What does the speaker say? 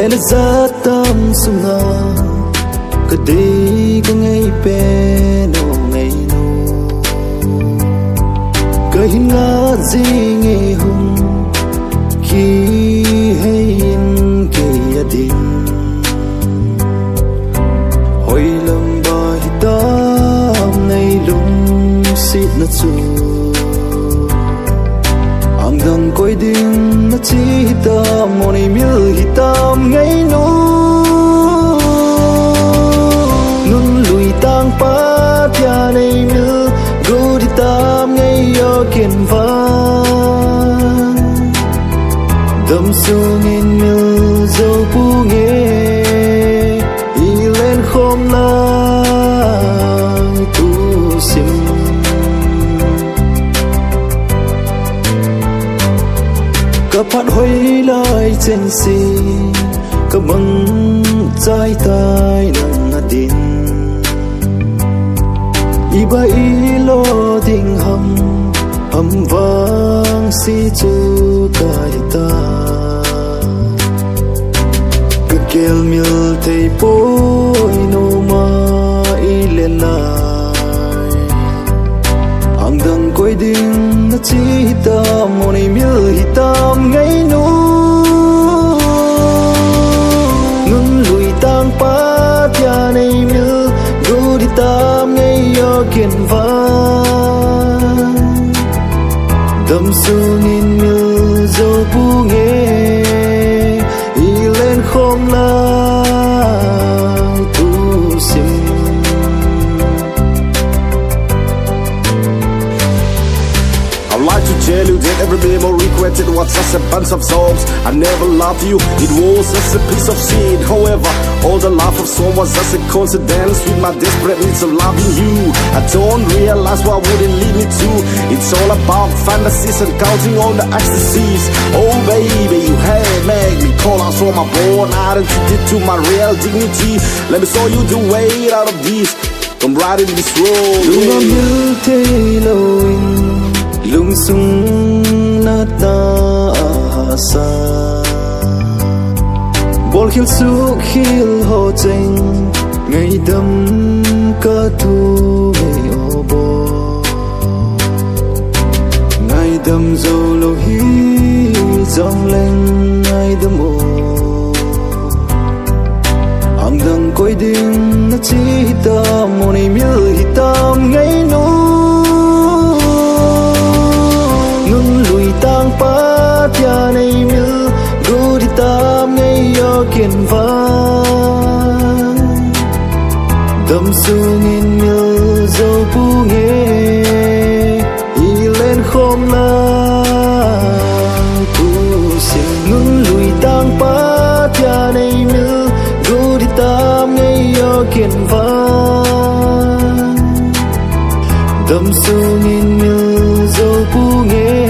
lên giá tâm sung nga cứ đi cái ngày bên ngày nô cái hình ngã gì nghe hùng khi hay in kia đình hồi lòng bài tâm này lung xịt nó chu ang dang coi đình nó chỉ tâm một niềm yêu tâm ngày nô nun lùi tang pa tia này mil gu đi tam ngày yo kiên vang đâm sâu nghìn mil dấu bu nghe y lên không lang tu sim các phát huy lại trên si các băng trái tay nâng din iba ilo ding hầm vang si chu kaita cứ kêu mil thấy bôi no ma ilen lại ang dang coi ding na chi hitam mo ni mil hitam ngay nu nun lùi tang pa tia này mil gu đi tam ngay yo kiên vang đâm sâu nghìn mil dấu bu nghe y lên không lang tu sim I'd like to tell you that every memory created was just a bunch of songs. I never loved you, it was just a piece of shit. However, all the love of song was just a coincidence with my desperate needs of loving you. I don't realize what wouldn't lead me to. It's all about fantasies and counting on the ecstasies. Oh baby, you had made me call out from my born identity to my real dignity. Let me show you the way out of this. Come right in this road. lung sung na ta sa bol khil su khil ho cheng ngày đâm ca tu ngày ô bo ngày đâm dâu lâu hi dòng lên ngày đâm ô ang dang coi đinh na chi hitam mo ni mil hitam ngày nô tang pa tia này mil gu đi tam ngày yo kiên vang đâm sâu nghìn mil dấu bu nghe y lên không lang tu sim nun lùi tang pa tia này mil gu đi tam ngày yo kiên vang đâm sâu nghìn mil dấu bu nghe